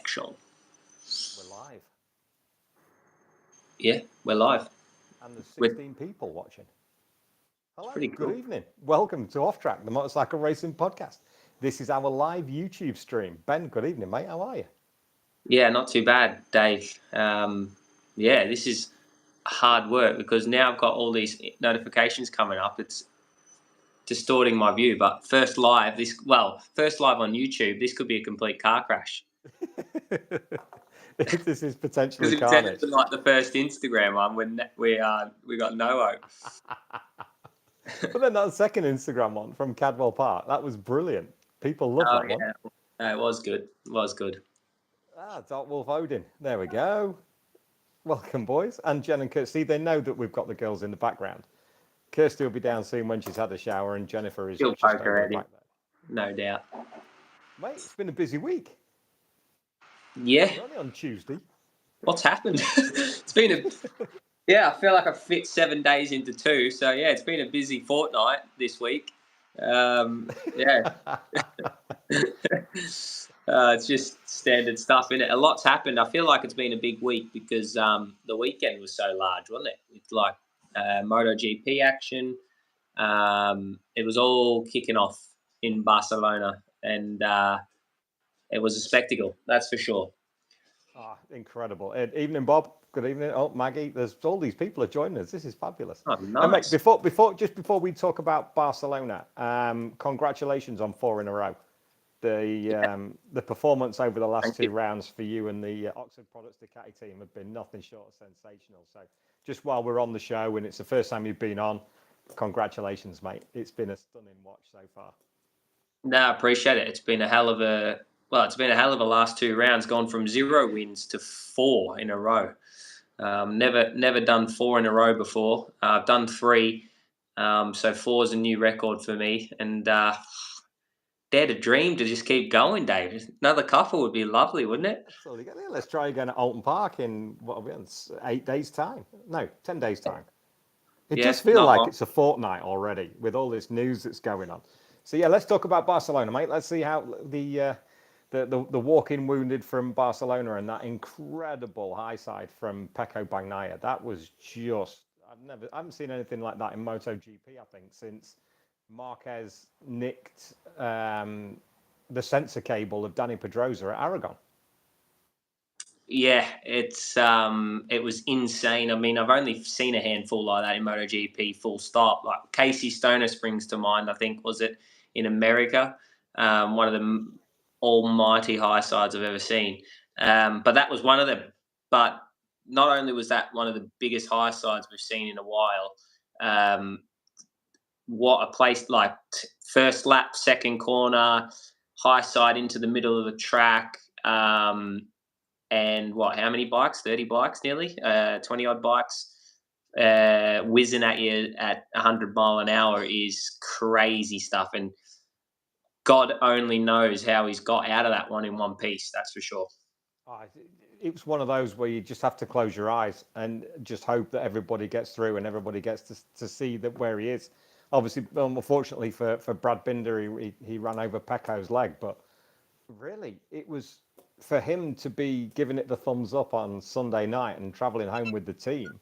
action. We're live. Yeah, we're live. And there's We're 16 people watching. Hello, pretty good cool. evening. Welcome to Off Track, the motorcycle racing podcast. This is our live YouTube stream. Ben, good evening, mate. How are you? Yeah, not too bad, Dave. Yeah, this is hard work because now I've got all these notifications coming up. It's distorting my view. But first live on YouTube. This could be a complete car crash This is potentially because it turned carnage. into like the first Instagram one when we got no hope. But then that second Instagram one from Cadwell Park, that was brilliant. People love Oh that one. yeah, it was good. It was good. Dark Wolf Odin. There we go. Welcome, boys. And Jen and Kirsty, they know that we've got the girls in the background. Kirsty will be down soon when she's had a shower, and Jennifer is She'll just poke over her the back there. No doubt. Mate, it's been a busy week. Yeah. We're only on Tuesday. What's happened? It's been I feel like I fit 7 days into 2. So yeah, it's been a busy fortnight this week. Yeah. It's just standard stuff, isn't it? A lot's happened. I feel like it's been a big week because the weekend was so large, wasn't it? With like MotoGP action. It was all kicking off in Barcelona, and it was a spectacle, that's for sure. Incredible. Evening, Bob. Good evening. Oh, Maggie. There's all these people are joining us. This is fabulous. Oh, nice. And mate, before we talk about Barcelona, congratulations on 4 in a row. The performance over the last 2 rounds for you and the Oxford Products Ducati team have been nothing short of sensational. So just while we're on the show and it's the first time you've been on, congratulations, mate. It's been a stunning watch so far. No, I appreciate it. It's been a hell of a last 2 rounds, gone from 0 wins to 4 in a row. Never done 4 in a row before. I've done 3, so 4 is a new record for me. And dare to dream to just keep going, Dave. Another couple would be lovely, wouldn't it? Absolutely. Let's try again at Alton Park in 8 days' time. No, 10 days' time. It does feel like it's a fortnight already with all this news that's going on. So yeah, let's talk about Barcelona, mate. Let's see how the walk-in wounded from Barcelona and that incredible high side from Pecco Bagnaia. That was just I haven't seen anything like that in MotoGP. I think since Marquez nicked the sensor cable of Dani Pedrosa at Aragon. Yeah, it was insane. I mean, I've only seen a handful like that in MotoGP, full stop. Like Casey Stoner springs to mind, I think, was it, in America? One of the almighty high sides I've ever seen. But that was one of them. But not only was that one of the biggest high sides we've seen in a while, what a place, like first lap, second corner, high side into the middle of the track. And how many bikes? 30 bikes nearly, 20 odd bikes whizzing at you at 100 mile an hour is crazy stuff. And God only knows how he's got out of that one in one piece, that's for sure. It was one of those where you just have to close your eyes and just hope that everybody gets through and everybody gets to see where he is. Obviously, unfortunately for Brad Binder, he ran over Pecco's leg, but really, it was for him to be giving it the thumbs up on Sunday night and travelling home with the team.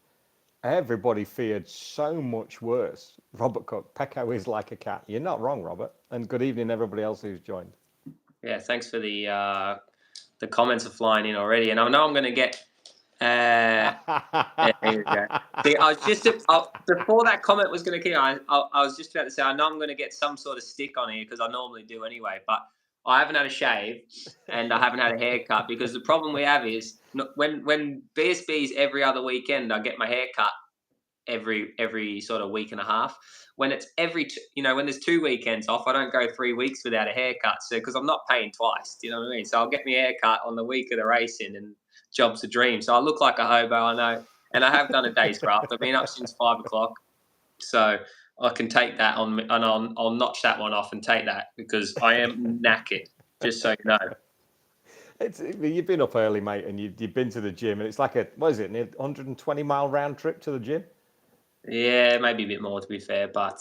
Everybody feared so much worse. Robert Cook, Pecco is like a cat. You're not wrong, Robert. And good evening, everybody else who's joined. Yeah, thanks for the comments are flying in already, and I know I'm going to get. There you go. See, I was just before that comment was going to keep. I was just about to say I know I'm going to get some sort of stick on here because I normally do anyway, but I haven't had a shave and I haven't had a haircut because the problem we have is when BSB's every other weekend, I get my hair cut every sort of week and a half. When it's when there's 2 weekends off, I don't go 3 weeks without a haircut. So because I'm not paying twice, do you know what I mean? So I'll get my haircut on the week of the racing and job's a dream. So I look like a hobo, I know. And I have done a day's graft. I've been up since 5 o'clock. So I can take that on, and I'll notch that one off and take that because I am knackered, just so you know. You've been up early, mate, and you've been to the gym, and it's like a 120-mile round trip to the gym? Yeah, maybe a bit more to be fair, but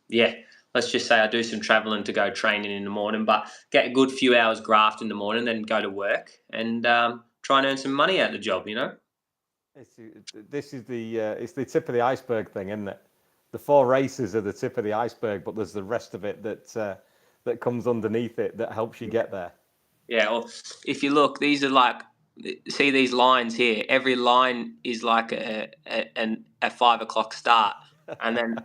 yeah, let's just say I do some traveling to go training in the morning, but get a good few hours graft in the morning, then go to work and try and earn some money out of the job, you know? This is it's the tip of the iceberg thing, isn't it? The 4 races are the tip of the iceberg, but there's the rest of it that comes underneath it that helps you get there. Yeah, well, if you look, these are like, see these lines here. Every line is like a 5 o'clock start, and then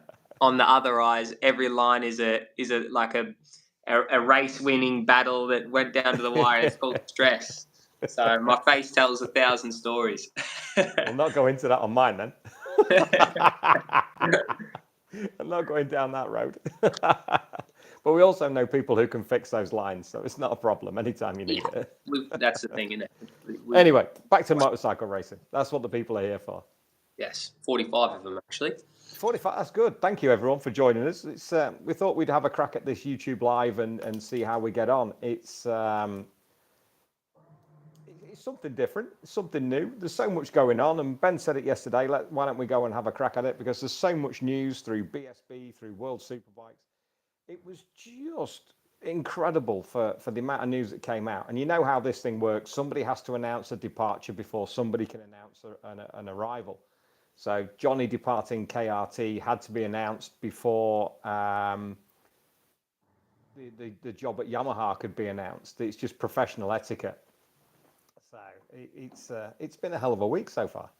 on the other eyes, every line is a like a race winning battle that went down to the wire. It's called stress. So my face tells 1,000 stories. We'll not go into that on mine then. I'm not going down that road. But we also know people who can fix those lines, so it's not a problem anytime you need it. That's the thing, isn't it? Anyway, back to motorcycle racing. That's what the people are here for. Yes, 45 of them actually. 45, that's good. Thank you everyone for joining us. It's we thought we'd have a crack at this YouTube live and see how we get on. It's something different, something new. There's so much going on, and Ben said it yesterday. Why don't we go and have a crack at it? Because there's so much news through BSB, through World Superbikes. It was just incredible for the amount of news that came out. And you know how this thing works. Somebody has to announce a departure before somebody can announce an arrival. So Johnny departing KRT had to be announced before the job at Yamaha could be announced. It's just professional etiquette. So it's been a hell of a week so far.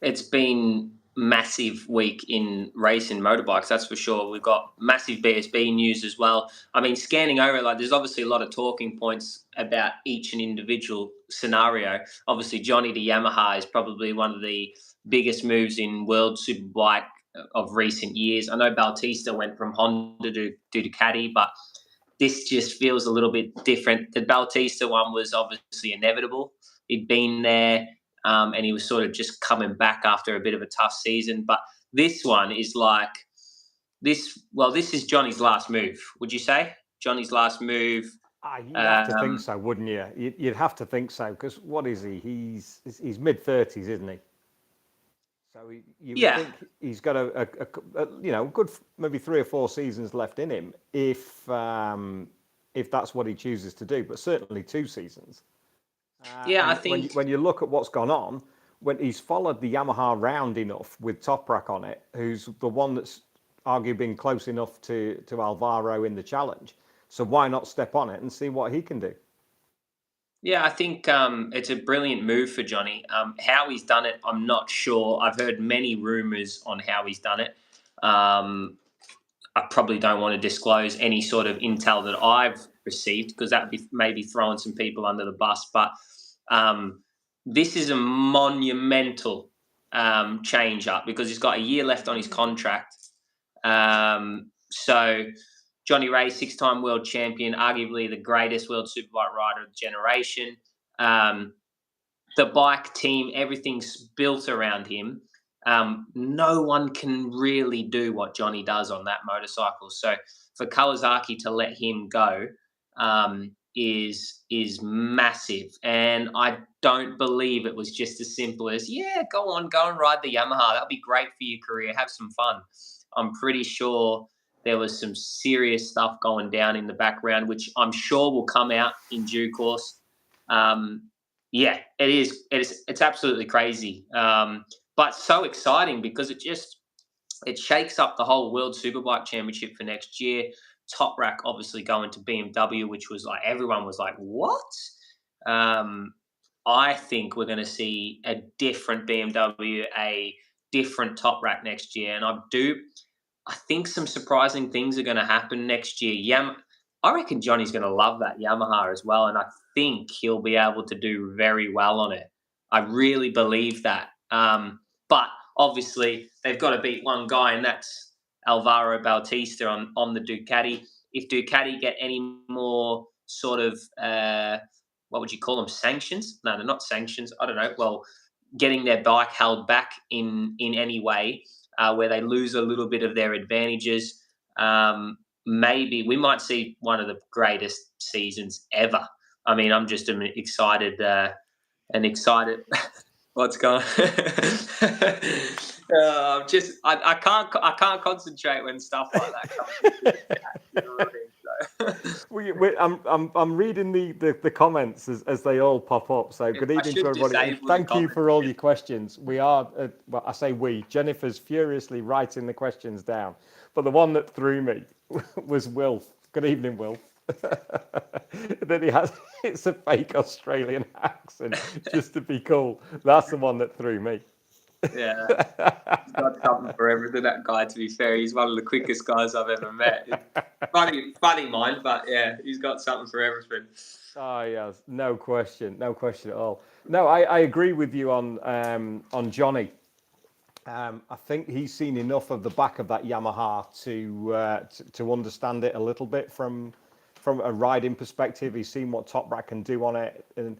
It's been massive week in racing motorbikes, that's for sure. We've got massive BSB news as well. I mean, scanning over, like, there's obviously a lot of talking points about each and individual scenario. Obviously, Johnny to Yamaha is probably one of the biggest moves in World Superbike of recent years. I know Bautista went from Honda to Ducati, but this just feels a little bit different. The Bautista one was obviously inevitable. He'd been there. And he was sort of just coming back after a bit of a tough season. But this one is like this. Well, this is Johnny's last move. Would you say Johnny's last move? You'd have to think so, wouldn't you? You'd have to think so, because what is he? He's mid-30s, isn't he? So you would think he's got a good maybe 3 or 4 seasons left in him if that's what he chooses to do. But certainly 2 seasons. I think when you look at what's gone on, when he's followed the Yamaha round enough with Toprak on it, who's the one that's arguably been close enough to Alvaro in the challenge. So why not step on it and see what he can do? Yeah, I think it's a brilliant move for Johnny. How he's done it, I'm not sure. I've heard many rumours on how he's done it. I probably don't want to disclose any sort of intel that I've received, because that would be maybe throwing some people under the bus. But this is a monumental change up, because he's got a year left on his contract. So Johnny Ray, 6-time world champion, arguably the greatest world superbike rider of the generation. The bike team, everything's built around him. No one can really do what Johnny does on that motorcycle. So for Kawasaki to let him go is massive. And I don't believe it was just as simple as, go and ride the Yamaha. That'll be great for your career. Have some fun. I'm pretty sure there was some serious stuff going down in the background, which I'm sure will come out in due course. It is. It's absolutely crazy. But so exciting, because it shakes up the whole World Superbike Championship for next year. Toprak obviously going to BMW, which was like, everyone was like, what? I think we're going to see a different BMW, a different Toprak next year. And I think some surprising things are going to happen next year. I reckon Johnny's going to love that Yamaha as well. And I think he'll be able to do very well on it. I really believe that. But obviously, they've got to beat one guy, and that's Alvaro Bautista on the Ducati. If Ducati get any more sort of, what would you call them, sanctions? No, they're not sanctions. I don't know. Well, getting their bike held back in any way where they lose a little bit of their advantages, maybe we might see one of the greatest seasons ever. I mean, I'm just excited. What's going? I can't concentrate when stuff like that comes. I'm reading the comments as they all pop up. So good evening to everybody, and thank you for all your questions. We are, well, I say we. Jennifer's furiously writing the questions down, but the one that threw me was Wilf. Good evening, Wilf. That he has, it's a fake Australian accent just to be cool. That's the one that threw me. Yeah, he's got something for everything. That guy, to be fair, he's one of the quickest guys I've ever met. Funny mind, but yeah, he's got something for everything. Oh yes, no question at all. No, I agree with you on Johnny. I think he's seen enough of the back of that Yamaha to understand it a little bit from a riding perspective. He's seen what Toprak can do on it, and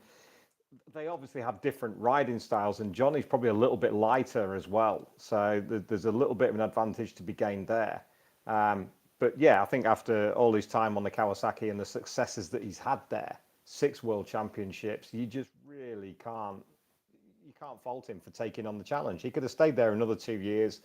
they obviously have different riding styles, and Johnny's probably a little bit lighter as well. So there's a little bit of an advantage to be gained there. But yeah, I think after all his time on the Kawasaki and the successes that he's had there, 6 world championships, you just really can't fault him for taking on the challenge. He could have stayed there another 2 years,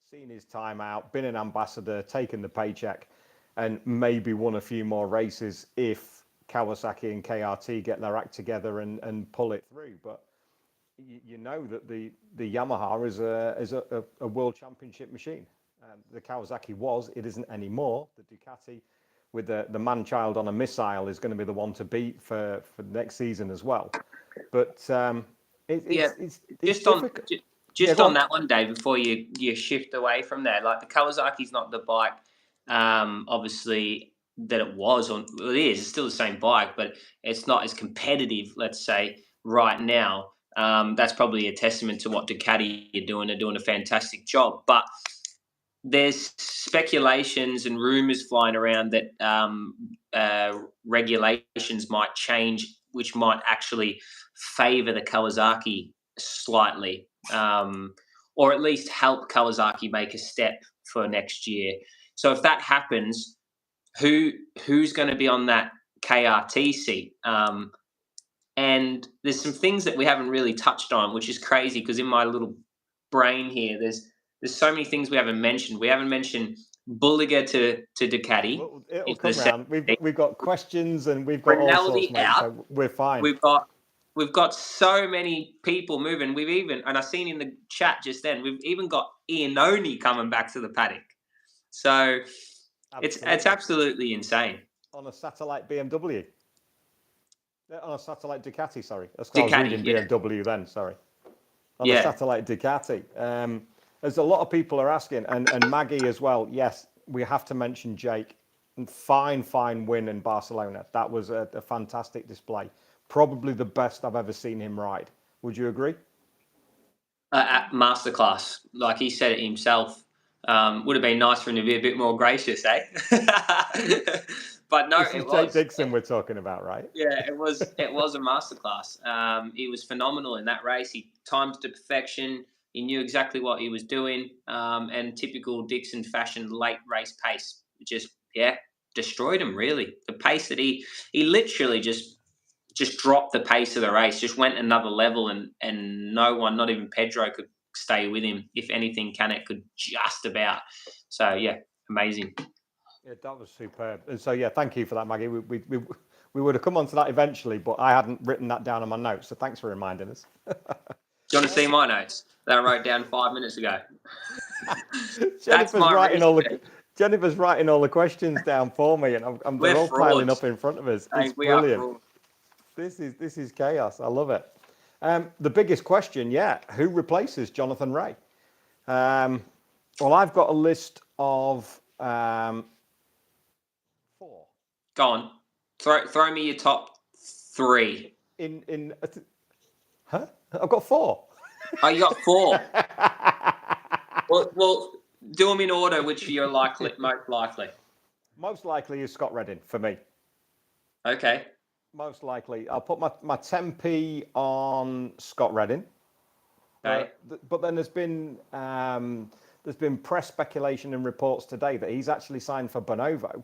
seen his time out, been an ambassador, taken the paycheck, and maybe won a few more races if Kawasaki and KRT get their act together and pull it through. But you know that the Yamaha is a world championship machine. The Kawasaki was, it isn't anymore. The Ducati with the man-child on a missile is going to be the one to beat for next season as well. But it's just on that one, Dave, before you shift away from there, like the Kawasaki's not the bike, obviously, that it was on. Well, it is. It's still the same bike, but it's not as competitive, let's say, right now. That's probably a testament to what Ducati are doing. They're doing a fantastic job. But there's speculations and rumors flying around that regulations might change, which might actually favour the Kawasaki slightly, or at least help Kawasaki make a step for next year. So if that happens, who's going to be on that KRT seat? And there's some things that we haven't really touched on, which is crazy because in my little brain here, there's so many things we haven't mentioned. We haven't mentioned Bulliger to Ducati. Well, it'll come round. We've got questions and we've got all sorts, mate, so we're fine. We've got so many people moving. We've even, and I've seen in the chat just then, we've even got Iannone coming back to the paddock. So it's absolutely insane. On a satellite BMW. On a satellite Ducati, sorry. Ducati, I was reading BMW then, sorry. On a satellite Ducati. There's a lot of people are asking, and Maggie as well. Yes, we have to mention Jake. Fine win in Barcelona. That was a fantastic display. Probably the best I've ever seen him ride. Would you agree? At masterclass, like he said it himself. Would have been nice for him to be a bit more gracious, eh? But no, this is Jake Dixon we're talking about, right? Yeah, it was a masterclass. He was phenomenal in that race. He timed to perfection. He knew exactly what he was doing. And typical Dixon fashion, late race pace, just destroyed him. Really, the pace that he literally just dropped the pace of the race, just went another level, and no one, not even Pedro, could stay with him. If anything, Canet could just about. So yeah, amazing. Yeah, that was superb. And so yeah, thank you for that, Maggie. We would have come on to that eventually, but I hadn't written that down on my notes. So thanks for reminding us. Do you want to see my notes that I wrote down 5 minutes ago? Jennifer's writing all the questions down for me, and they're all piling up in front of us. It's brilliant. This is chaos. I love it. The biggest question yet: who replaces Jonathan Rea? Well, I've got a list of 4. Go on. Throw me your top 3. Huh? I've got 4. Oh, you got 4. well, do them in order. Which you're most likely? Most likely is Scott Redding for me. Okay. Most likely, I'll put my 10p on Scott Redding. Okay. But then there's been press speculation and reports today that he's actually signed for Bonovo,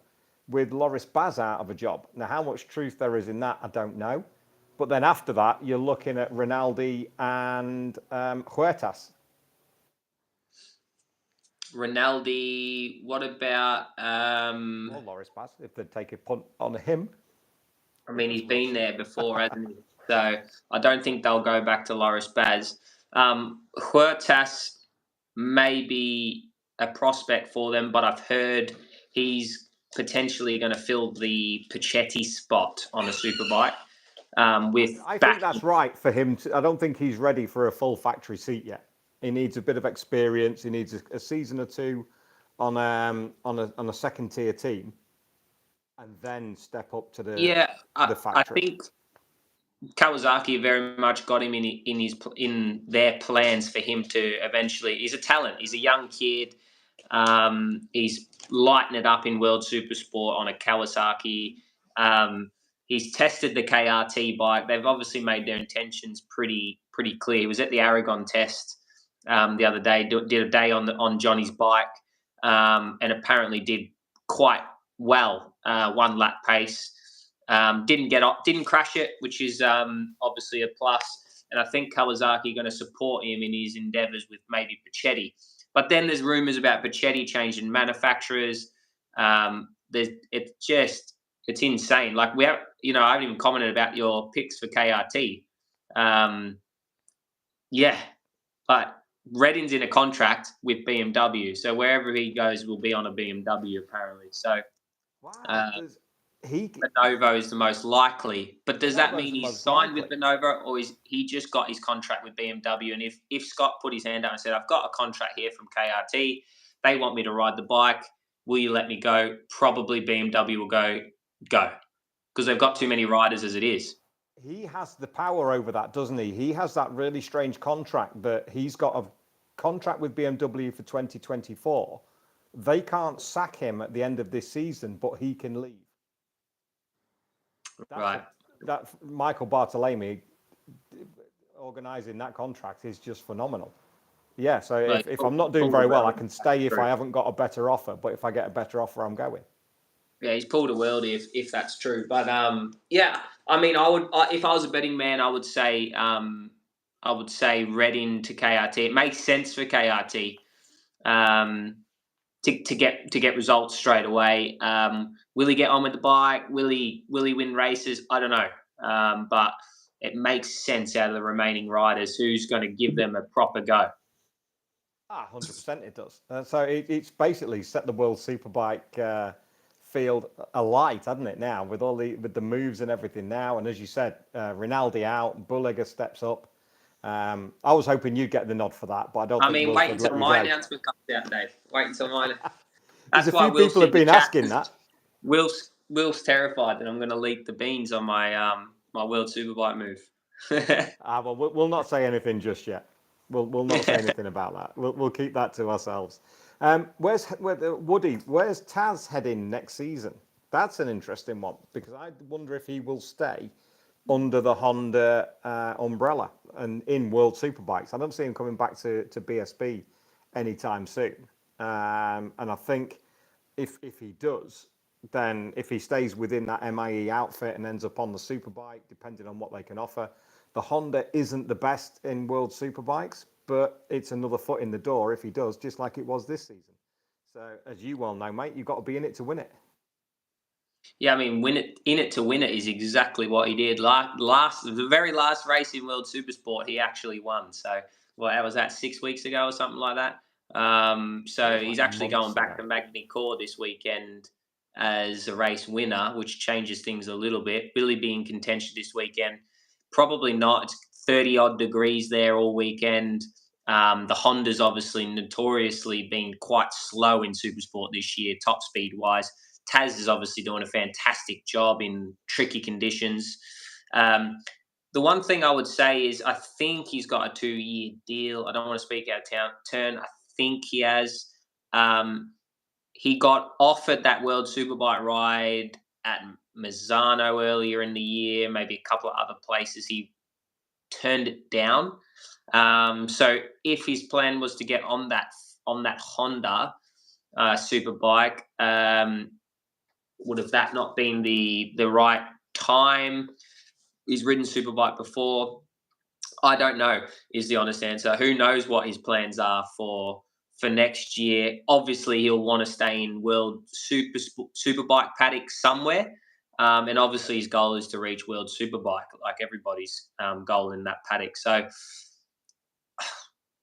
with Loris Baz out of a job. Now, how much truth there is in that, I don't know. But then after that, you're looking at Rinaldi and Huertas. Rinaldi. What about? Or Loris Baz, if they take a punt on him. I mean, he's been there before, hasn't he? So I don't think they'll go back to Loris Baz. Huertas may be a prospect for them, but I've heard he's potentially going to fill the Pacetti spot on a superbike. I think that's right for him. I don't think he's ready for a full factory seat yet. He needs a bit of experience. He needs a season or two on a second tier team, and then step up to the factory. I think Kawasaki very much got him in their plans for him to eventually. He's a talent. He's a young kid. He's lighting it up in World Supersport on a Kawasaki. He's tested the KRT bike. They've obviously made their intentions pretty clear. He was at the Aragon test the other day. Did a day on Johnny's bike, and apparently did quite well. 1 lap pace. Didn't crash it, which is obviously a plus. And I think Kawasaki are going to support him in his endeavours with maybe Pacetti. But then there's rumours about Pacetti changing manufacturers. It's insane. Like I haven't even commented about your picks for KRT. But Redding's in a contract with BMW, so wherever he goes will be on a BMW apparently. So, Bonovo is the most likely. But does that mean he's signed with Bonovo, or is he just got his contract with BMW? And if Scott put his hand out and said, "I've got a contract here from KRT, they want me to ride the bike, will you let me go?" Probably BMW will go, because they've got too many riders as it is. He has the power over that, doesn't he? He has that really strange contract that he's got a contract with BMW for 2024. They can't sack him at the end of this season, but he can leave. That Michael Bartolome organising that contract is just phenomenal. Yeah, so if I'm not doing very well, I can stay if I haven't got a better offer. But if I get a better offer, I'm going. Yeah, he's pulled a worldie if that's true. But I mean, if I was a betting man, I would say Redding to KRT. It makes sense for KRT to get results straight away. Will he get on with the bike? Will he win races? I don't know. But it makes sense out of the remaining riders who's going to give them a proper go. 100% it does. So it's basically set the World Superbike field alight, hasn't it? Now with the moves and everything now, and as you said, Rinaldi out, Bulliger steps up. I was hoping you'd get the nod for that, but I don't. Wait until my announcement comes out, Dave. Wait until mine. There's a few people have been asking that. Will's terrified that I'm going to leak the beans on my my World Superbike move. Well, we'll not say anything just yet. We'll not say anything about that. We'll keep that to ourselves. Where's Taz heading next season? That's an interesting one, because I wonder if he will stay under the Honda umbrella and in World Superbikes. I don't see him coming back to BSB anytime soon. And I think if he does, then if he stays within that MIE outfit and ends up on the Superbike, depending on what they can offer, the Honda isn't the best in World Superbikes, but it's another foot in the door if he does, just like it was this season. So, as you well know, mate, you've got to be in it to win it. Yeah, I mean, in it to win it is exactly what he did. The very last race in World Supersport, he actually won. So, was that 6 weeks ago or something like that? So he's actually going back to Magny-Cours this weekend as a race winner, which changes things a little bit. Will he be in contention this weekend? Probably not. It's 30-odd degrees there all weekend. The Honda's obviously notoriously been quite slow in Supersport this year, top speed-wise. Taz is obviously doing a fantastic job in tricky conditions. The one thing I would say is I think he's got a 2-year deal. I don't want to speak out of turn. I think he has. He got offered that World Superbike ride at Misano earlier in the year, maybe a couple of other places. He turned it down. So if his plan was to get on that Honda Superbike, would have that not been the right time? He's ridden Superbike before. I don't know is the honest answer. Who knows what his plans are for for next year. Obviously, he'll want to stay in World Superbike paddock somewhere. And obviously, his goal is to reach World Superbike, like everybody's goal in that paddock. So,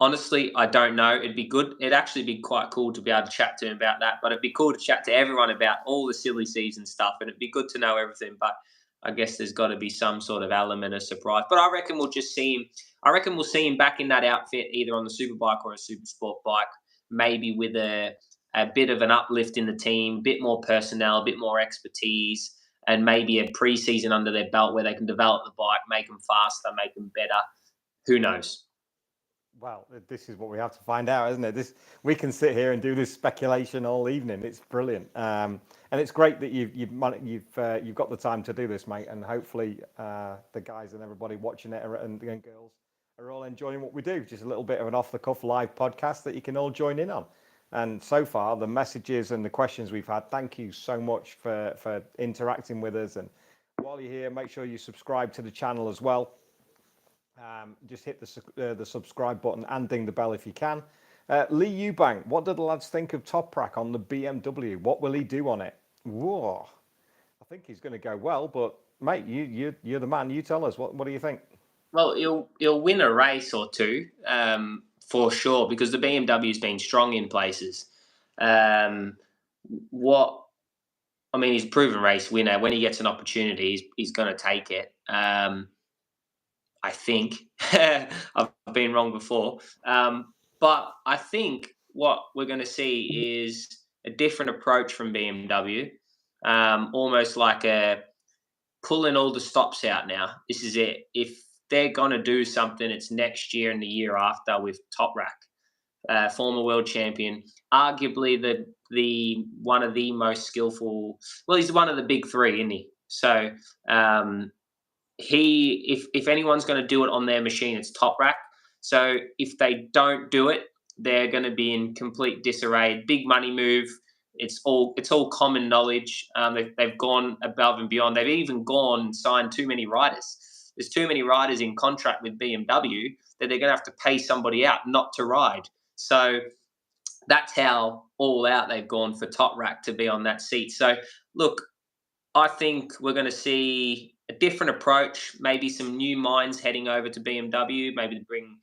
honestly, I don't know. It'd be good. It'd actually be quite cool to be able to chat to him about that. But it'd be cool to chat to everyone about all the silly season stuff. And it'd be good to know everything. But I guess there's got to be some sort of element of surprise. But I reckon we'll just see him. I reckon we'll see him back in that outfit, either on the Superbike or a Super Sport bike, maybe with a bit of an uplift in the team, a bit more personnel, a bit more expertise, and maybe a pre-season under their belt where they can develop the bike, make them faster, make them better. Who knows? Well, this is what we have to find out, isn't it? We can sit here and do this speculation all evening. It's brilliant, and it's great that you've got the time to do this, mate. And hopefully, the guys and everybody watching it and girls are all enjoying what we do. Just a little bit of an off-the-cuff live podcast that you can all join in on. And so far, the messages and the questions we've had, thank you so much for interacting with us. And while you're here, make sure you subscribe to the channel as well. Just hit the subscribe button and ding the bell if you can. Lee Eubank, what do the lads think of Toprak on the BMW? What will he do on it? Whoa, I think he's going to go well, but mate, you're the man. You tell us. What do you think? Well, he'll win a race or two for sure, because the BMW's been strong in places. He's a proven race winner. When he gets an opportunity, he's going to take it. I think I've been wrong before, but I think what we're going to see is a different approach from BMW, almost like a pulling all the stops out now. This is it. If they're going to do something, it's next year and the year after with Toprak, former world champion, arguably the one of the most skillful. Well, he's one of the big three, isn't he? So. If anyone's going to do it on their machine, it's Toprak. So if they don't do it, they're going to be in complete disarray. Big money move. It's all common knowledge. They've gone above and beyond. They've even gone and signed too many riders. There's too many riders in contract with BMW that they're going to have to pay somebody out not to ride. So that's how all out they've gone for Toprak to be on that seat. So look, I think we're going to see a different approach, maybe some new minds heading over to BMW, maybe to bring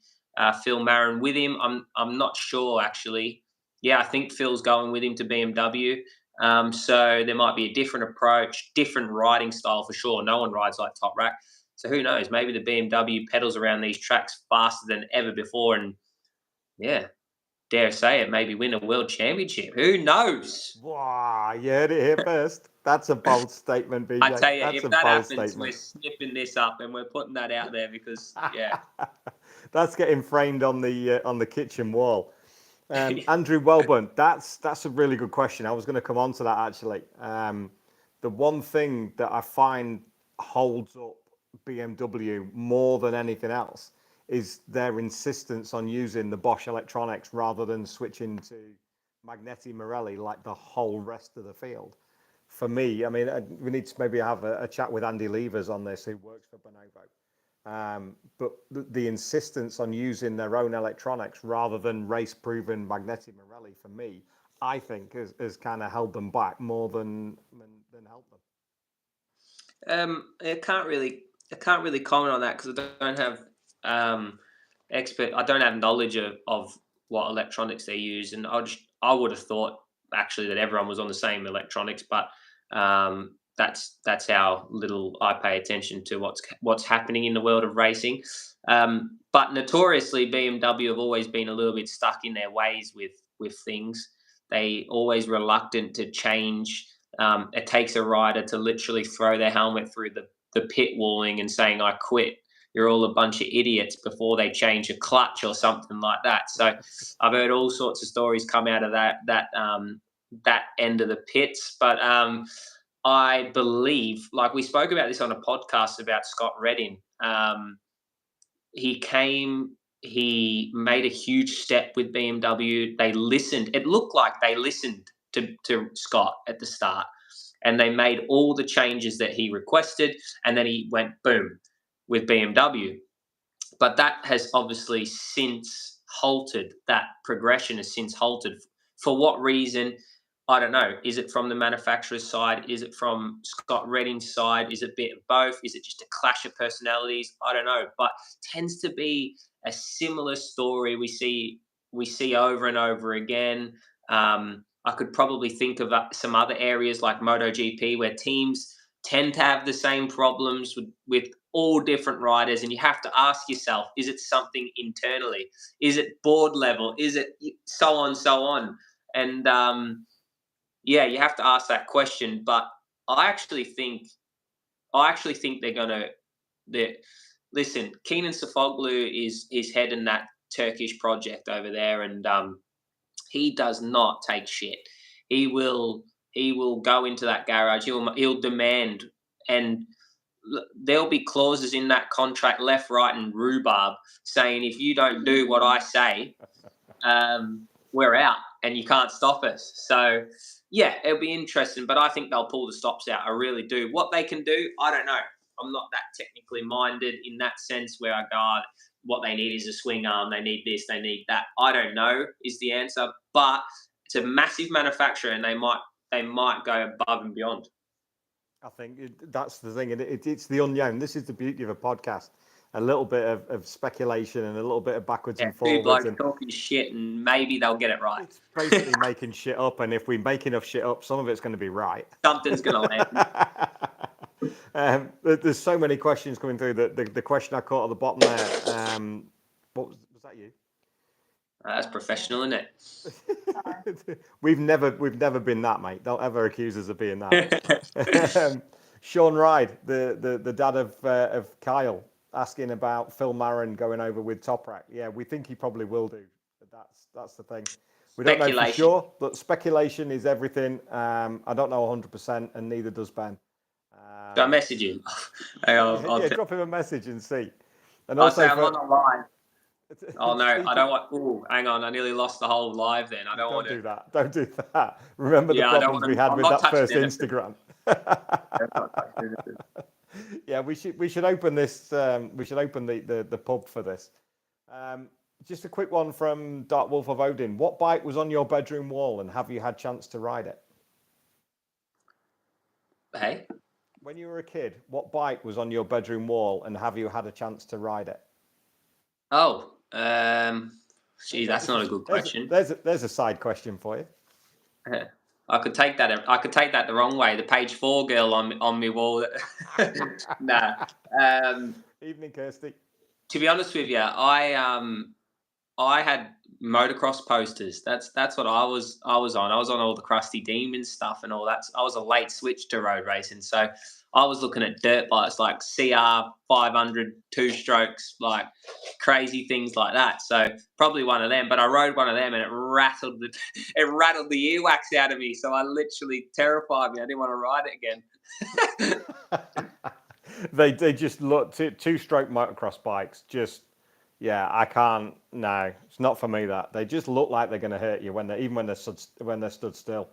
Phil Marin with him. I'm not sure, actually. Yeah, I think Phil's going with him to BMW. So there might be a different approach, different riding style for sure. No one rides like Toprak. So who knows? Maybe the BMW pedals around these tracks faster than ever before. And yeah, dare say it, maybe win a world championship. Who knows? Wow, you heard it here first. That's a bold statement, BJ. I tell you, that's if that happens, we're snipping this up and we're putting that out there because, yeah. That's getting framed on the kitchen wall. Andrew Welburn, that's a really good question. I was going to come on to that, actually. The one thing that I find holds up BMW more than anything else is their insistence on using the Bosch electronics rather than switching to Magneti Marelli like the whole rest of the field. For me, we need to maybe have a chat with Andy Levers on this, who works for Bonobo. But the insistence on using their own electronics rather than race-proven Magneti Marelli, for me, I think has kind of held them back more than helped them. I can't really comment on that because I don't have I don't have knowledge of what electronics they use, and I would have thought actually that everyone was on the same electronics, but that's how little I pay attention to what's happening in the world of racing. But notoriously, BMW have always been a little bit stuck in their ways with things. They always reluctant to change. It takes a rider to literally throw their helmet through the pit walling and saying, "I quit. You're all a bunch of idiots," before they change a clutch or something like that. So I've heard all sorts of stories come out of that end of the pits. But I believe, like we spoke about this on a podcast about Scott Redding, he made a huge step with BMW. They listened. It looked like they listened to Scott at the start, and they made all the changes that he requested, and then he went boom with BMW. But that has obviously since halted. That progression has since halted. For what reason? I don't know. Is it from the manufacturer's side? Is it from Scott Redding's side? Is it a bit of both? Is it just a clash of personalities? I don't know. But tends to be a similar story we see over and over again. I could probably think of some other areas like MotoGP where teams tend to have the same problems with all different riders, and you have to ask yourself: is it something internally? Is it board level? Is it so on? And yeah, you have to ask that question. But I actually think they're gonna. Listen, Kenan Safoglu is heading that Turkish project over there, and he does not take shit. He will go into that garage. He'll demand, and there'll be clauses in that contract, left, right, and rhubarb, saying if you don't do what I say, we're out, and you can't stop us. So yeah, it'll be interesting, but I think they'll pull the stops out. I really do. What they can do, I don't know. I'm not that technically minded in that sense where I go, what they need is a swing arm. They need this. They need that. I don't know is the answer, but it's a massive manufacturer, and they might go above and beyond. I think that's the thing. It's the unknown. This is the beauty of a podcast. A little bit of speculation and a little bit of backwards and forwards. Two blokes talking shit, and maybe they'll get it right. It's basically making shit up, and if we make enough shit up, some of it's going to be right. Something's going to land. There's so many questions coming through. The question I caught at the bottom there, what was that you? That's professional, isn't it? We've never been that, mate. Don't ever accuse us of being that. Sean Ride, the dad of Kyle, asking about Phil Marron going over with Toprak. Yeah, we think he probably will do. But that's the thing. We don't know for sure, but speculation is everything. I don't know 100%, and neither does Ben. Do I message him? I'll drop him a message and see. And I'll say I'm on the line. Oh no, I don't want. Oh, hang on! I nearly lost the whole live. Then I don't want to do that. Don't do that. Remember the problems we had with that first Instagram. Yeah, we should open this. We should open the pub for this. Just a quick one from Dark Wolf of Odin. What bike was on your bedroom wall, and have you had chance to ride it? Hey. When you were a kid, what bike was on your bedroom wall, and have you had a chance to ride it? Oh, gee, that's not a good question. There's a side question for you. I could take that. I could take that the wrong way. The page 4 girl on my wall. Nah. Evening, Kirsty. To be honest with you, I had motocross posters. That's what I was on. I was on all the Krusty Demons stuff and all that. I was a late switch to road racing, so I was looking at dirt bikes like CR 500 2-strokes, like crazy things like that. So probably one of them. But I rode one of them and it rattled the earwax out of me. So I literally terrified me. I didn't want to ride it again. They just look 2-stroke motocross bikes. Just yeah, I can't. No, it's not for me. That they just look like they're going to hurt you when they're stood still.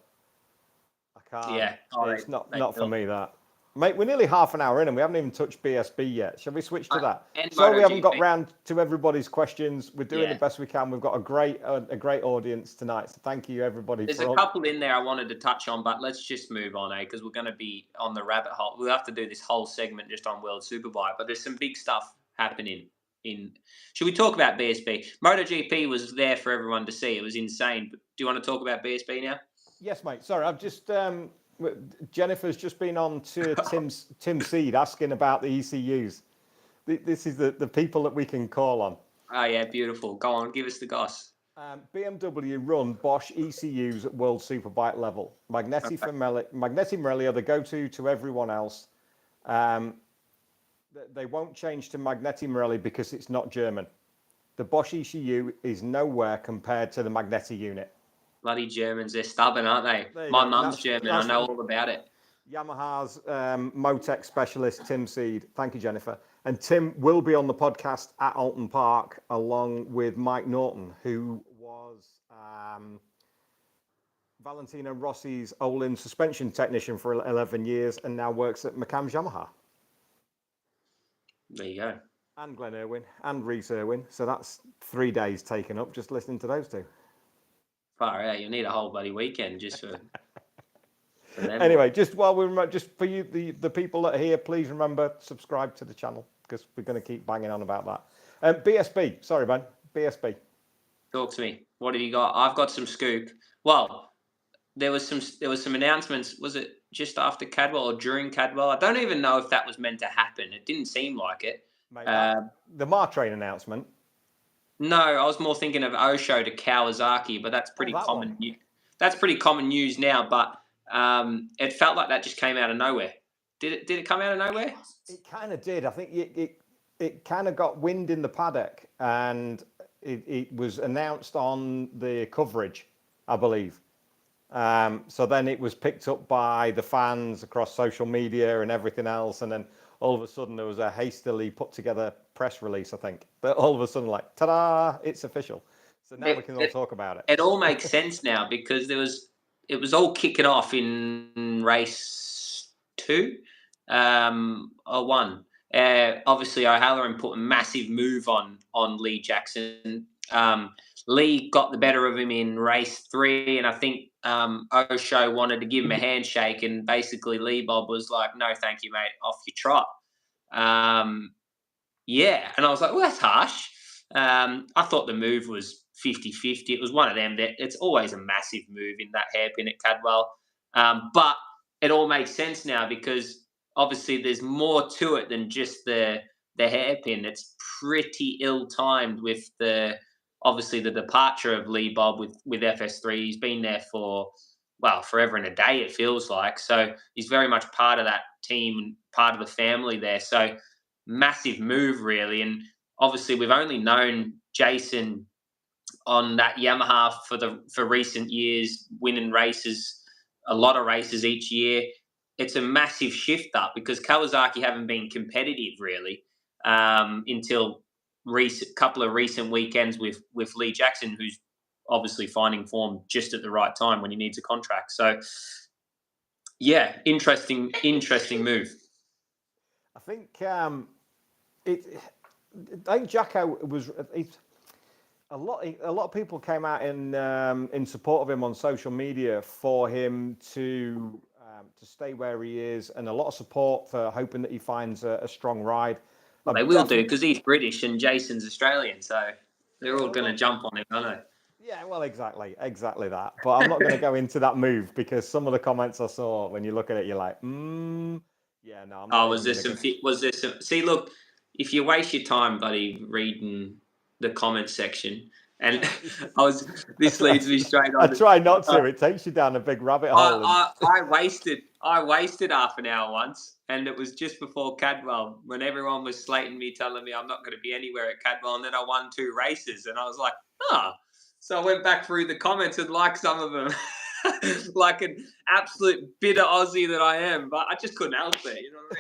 I can't. Yeah, it's not for me. That. Mate, we're nearly half an hour in and we haven't even touched BSB yet. Shall we switch to that? Sorry, we haven't got round to everybody's questions. We're doing the best we can. We've got a great audience tonight. So thank you, everybody. There's a couple in there I wanted to touch on, but let's just move on, because we're going to be on the rabbit hole. We'll have to do this whole segment just on World Superbike, but there's some big stuff happening. Should we talk about BSB? MotoGP was there for everyone to see. It was insane. But do you want to talk about BSB now? Yes, mate. Sorry, I've just... Jennifer's just been on to Tim Seed asking about the ECUs. This is the people that we can call on. Oh, yeah, beautiful. Go on, give us the goss. BMW run Bosch ECUs at World Superbike level. Magneti Marelli are the go-to to everyone else. They won't change to Magneti Marelli because it's not German. The Bosch ECU is nowhere compared to the Magneti unit. Bloody Germans, they're stubborn, aren't they? My mum's German, I know all about it. Yamaha's Motec specialist, Tim Seed. Thank you, Jennifer. And Tim will be on the podcast at Alton Park along with Mike Norton, who was Valentino Rossi's Olin suspension technician for 11 years and now works at McCann's Yamaha. There you go. And Glenn Irwin and Reese Irwin. So that's 3 days taken up just listening to those two. Far out. You need a whole bloody weekend just for them. Anyway, just while we're just for you, the people that are here, please remember subscribe to the channel because we're going to keep banging on about that. BSB, sorry, man, BSB. Talk to me. What have you got? I've got some scoop. Well, there was some announcements. Was it just after Cadwell or during Cadwell? I don't even know if that was meant to happen. It didn't seem like it. Mate, the Martrain announcement. No, I was more thinking of Osho to Kawasaki, but that's pretty common. That's pretty common news now. But it felt like that just came out of nowhere. Did it come out of nowhere? It kind of did. I think it kind of got wind in the paddock, and it was announced on the coverage, I believe. So then it was picked up by the fans across social media and everything else, and then all of a sudden there was a hastily put together press release, I think, that all of a sudden like, ta-da, it's official. So now we can all talk about it. It all makes sense now because it was all kicking off in race 2 or 1. Obviously, O'Halloran put a massive move on Lee Jackson. Lee got the better of him in race 3, and I think Osho wanted to give him a handshake, and basically Lee Bob was like, "No, thank you, mate. Off you trot." Yeah, and I was like, "Well, that's harsh." I thought the move was 50-50. It was one of them that it's always a massive move in that hairpin at Cadwell, but it all makes sense now because obviously there's more to it than just the hairpin. It's pretty ill-timed with obviously the departure of Lee Bob with FS3. He's been there for, well, forever and a day, it feels like. So he's very much part of that team, part of the family there. So massive move, really. And obviously we've only known Jason on that Yamaha for recent years, winning races, a lot of races each year. It's a massive shift up because Kawasaki haven't been competitive really until couple of recent weekends with Lee Jackson, who's obviously finding form just at the right time when he needs a contract. So yeah, interesting move. I think I think Jacko was a lot of people came out in support of him on social media for him to stay where he is, and a lot of support for hoping that he finds a strong ride. Well, they will do because he's British and Jason's Australian, so they're all going to jump on him, aren't they? Yeah, well, exactly that. But I'm not going to go into that move because some of the comments I saw, when you look at it, you're like, yeah, no. I'm not was there some? See, look, if you waste your time, buddy, reading the comment section, and this leads me straight on. I try not to. It takes you down a big rabbit hole. I wasted half an hour once, and it was just before Cadwell when everyone was slating me, telling me I'm not going to be anywhere at Cadwell, and then I won 2 races, and I was like, So I went back through the comments and liked some of them, like an absolute bitter Aussie that I am, but I just couldn't help it. You know what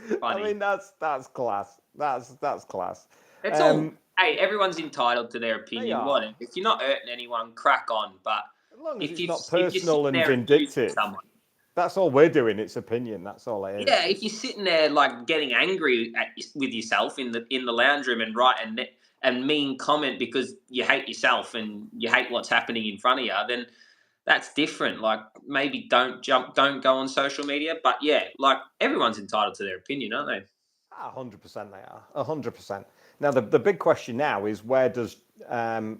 I mean? I mean that's class. That's class. It's all. Hey, everyone's entitled to their opinion. What if you're not hurting anyone, crack on. But as long as it's not personal and vindictive, that's all we're doing. It's opinion. That's all it is. Yeah, if you're sitting there like getting angry with yourself in the lounge room and writing and mean comment because you hate yourself and you hate what's happening in front of you, then that's different. Like maybe don't go on social media. But yeah, like everyone's entitled to their opinion, aren't they? 100% they are. 100%. Now the big question now is where does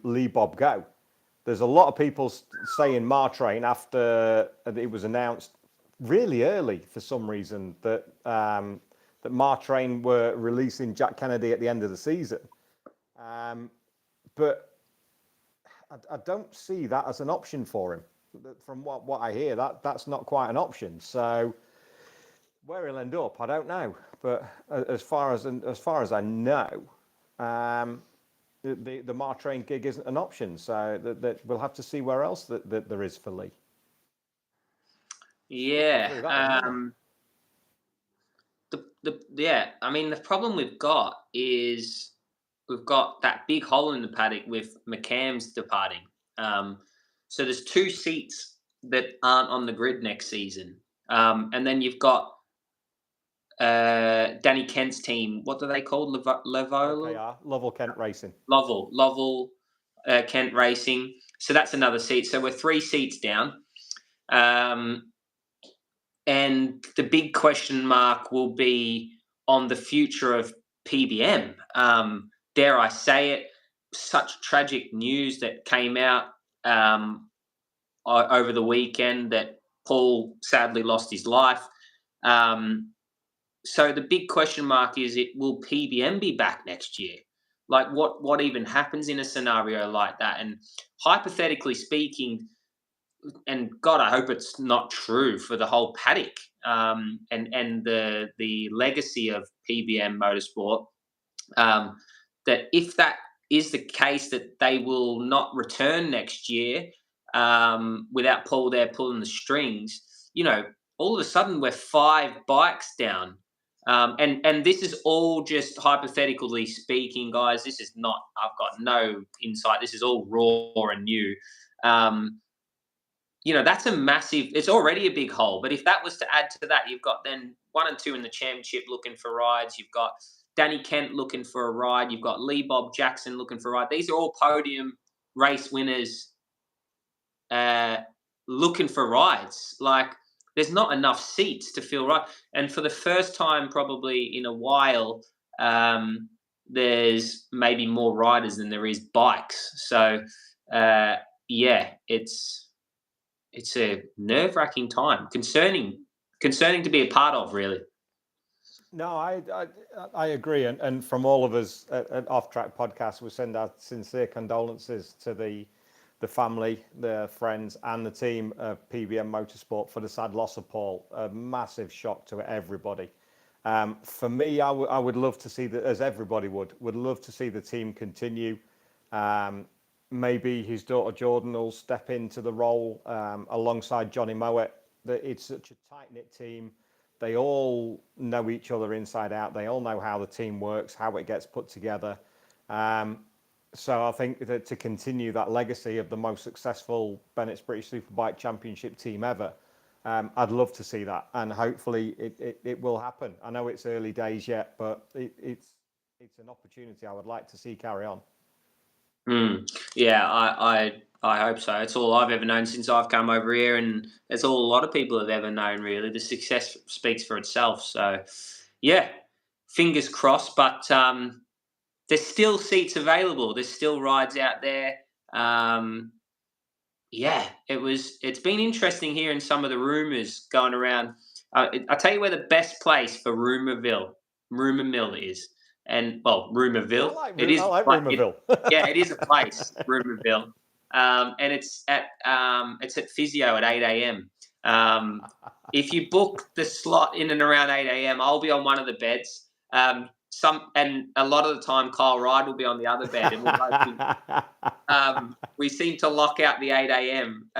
Lee Bob go? There's a lot of people saying Martrain after it was announced really early for some reason that Martrain were releasing Jack Kennedy at the end of the season. But I don't see that as an option for him. From what I hear, that's not quite an option. So where he'll end up, I don't know. But as far as I know, the Martrain gig isn't an option. So that we'll have to see where else that there is for Lee. Yeah. I mean, the problem we've got is we've got that big hole in the paddock with McCann's departing. So there's 2 seats that aren't on the grid next season. And then you've got Danny Kent's team. What do they call LKR, Lovell Kent Racing. Lovell Kent Racing. So that's another seat. So we're 3 seats down. And the big question mark will be on the future of PBM. Dare I say it, such tragic news that came out over the weekend that Paul sadly lost his life. So the big question mark is, will PBM be back next year? Like what even happens in a scenario like that? And hypothetically speaking, and God, I hope it's not true for the whole paddock and the legacy of PBM Motorsport. That if that is the case, that they will not return next year without Paul there pulling the strings. All of a sudden we're 5 bikes down. And this is all just hypothetically speaking, guys. This is not. I've got no insight. This is all raw and new. That's a massive. It's already a big hole. But if that was to add to that, you've got then 1 and 2 in the championship looking for rides. You've got Danny Kent looking for a ride. You've got Lee Bob Jackson looking for a ride. These are all podium race winners looking for rides. Like, there's not enough seats to fill right. And for the first time probably in a while, there's maybe more riders than there is bikes. So, it's a nerve-wracking time. Concerning to be a part of, really. No, I agree. And from all of us at Off Track Podcast, we send our sincere condolences to the family, the friends, and the team of PBM Motorsport for the sad loss of Paul. A massive shock to everybody. For me, I would love to see that, as everybody would love to see the team continue. Maybe his daughter Jordan will step into the role alongside Johnny Mowat. It's such a tight-knit team. They all know each other inside out. They all know how the team works, how it gets put together. So I think that to continue that legacy of the most successful Bennett's British Superbike Championship team ever, I'd love to see that, and hopefully it will happen. I know it's early days yet, but it's an opportunity I would like to see carry on. Yeah, I hope so. It's all I've ever known since I've come over here, and it's all a lot of people have ever known, really. The success speaks for itself. So, yeah, fingers crossed. But there's still seats available. There's still rides out there. It's been interesting hearing some of the rumours going around. I'll tell you where the best place for Rumour Mill is. And Rumourville. I like Rumourville. It is a place, Rumourville, and it's at Physio at 8 a.m. If you book the slot in and around 8 a.m., I'll be on one of the beds. And a lot of the time, Kyle Ride will be on the other bed, and we seem to lock out the 8 a.m.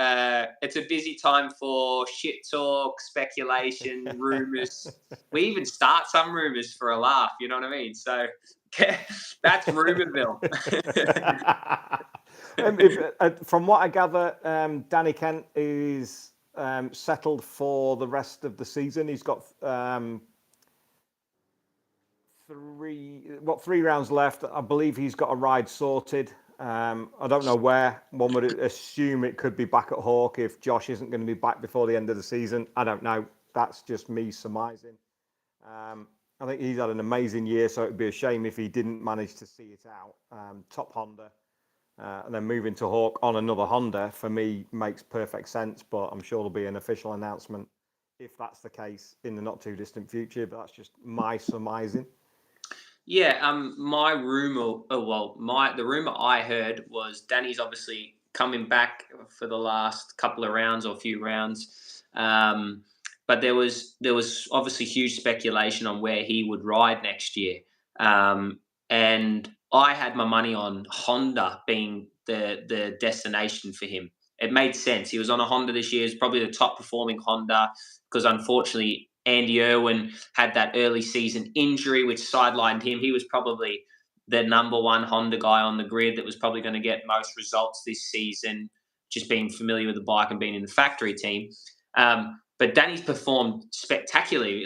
It's a busy time for shit talk, speculation, rumours. We even start some rumours for a laugh. You know what I mean? So that's Rumourville. From what I gather, Danny Kent is settled for the rest of the season. He's got 3 rounds left. I believe he's got a ride sorted. I don't know where. One would assume it could be back at Hawk if Josh isn't going to be back before the end of the season. I don't know. That's just me surmising. I think he's had an amazing year, so it'd be a shame if he didn't manage to see it out. Top Honda. And then moving to Hawk on another Honda, for me, makes perfect sense. But I'm sure there'll be an official announcement if that's the case in the not too distant future. But that's just my surmising. Yeah, my rumor, the rumor I heard was Danny's obviously coming back for the last couple of rounds or few rounds, but there was obviously huge speculation on where he would ride next year, and I had my money on Honda being the destination for him. It made sense. He was on a Honda this year. It's probably the top performing Honda because unfortunately Andy Irwin had that early season injury, which sidelined him. He was probably the number one Honda guy on the grid that was probably going to get most results this season, just being familiar with the bike and being in the factory team. But But Danny's performed spectacularly.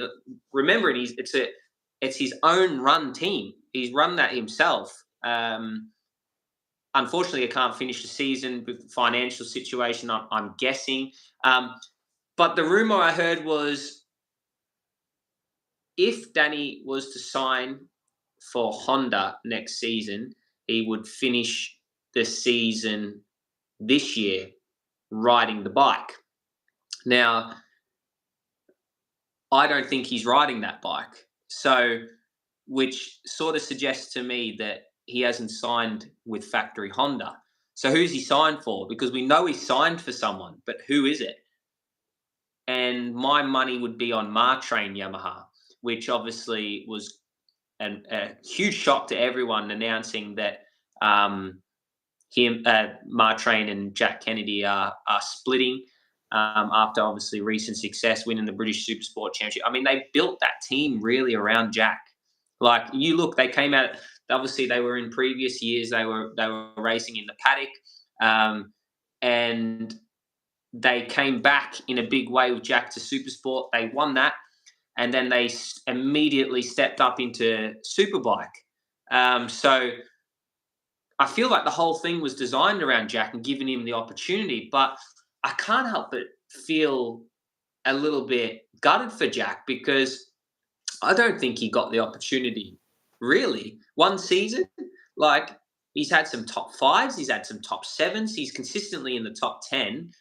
Remember, it's his own run team. He's run that himself. Unfortunately, I can't finish the season with the financial situation, I'm guessing. But the rumor I heard was if Danny was to sign for Honda next season, he would finish the season this year riding the bike. Now, I don't think he's riding that bike. So, which sort of suggests to me that he hasn't signed with factory Honda. So who's he signed for? Because we know he's signed for someone, but who is it? And my money would be on Martrain Yamaha, which obviously was a huge shock to everyone, announcing that Martrain and Jack Kennedy are splitting after obviously recent success, winning the British Supersport Championship. I mean, they built that team really around Jack. Like you look, they came out. Obviously, they were in previous years. They were racing in the paddock, and they came back in a big way with Jack to Supersport. They won that, and then they immediately stepped up into Superbike. So I feel like the whole thing was designed around Jack and giving him the opportunity. But I can't help but feel a little bit gutted for Jack because I don't think he got the opportunity, really. One season, like he's had some top fives, he's had some top sevens, he's consistently in the top 10.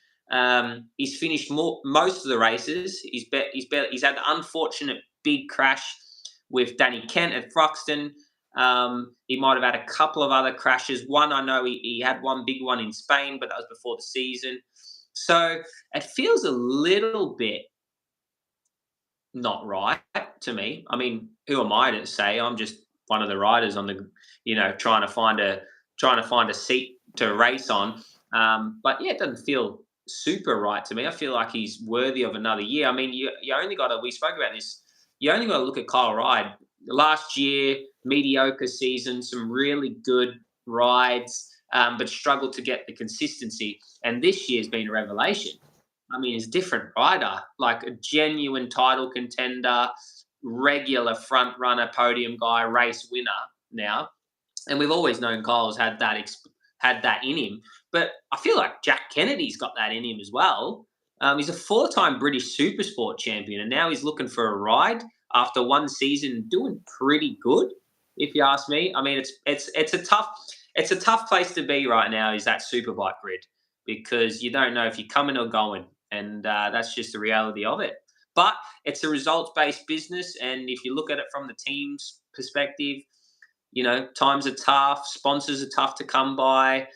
He's finished most of the races. He's had the unfortunate big crash with Danny Kent at Thruxton. He might have had a couple of other crashes. One, I know he had one big one in Spain, but that was before the season. So it feels a little bit not right to me. I mean, who am I to say? I'm just one of the riders on the, trying to find a seat to race on. But yeah, it doesn't feel super right to me. I feel like he's worthy of another year. I mean, you only got to. We spoke about this. You only got to look at Kyle Ryde. Last year, mediocre season, some really good rides, but struggled to get the consistency. And this year's been a revelation. I mean, he's a different rider, like a genuine title contender, regular front runner, podium guy, race winner now. And we've always known Kyle's had that in him. But I feel like Jack Kennedy's got that in him as well. He's a 4-time British Supersport champion, and now he's looking for a ride after one season, doing pretty good, if you ask me. I mean, it's a tough place to be right now. Is that Superbike grid, because you don't know if you're coming or going, and that's just the reality of it. But it's a results-based business, and if you look at it from the team's perspective, times are tough, sponsors are tough to come by.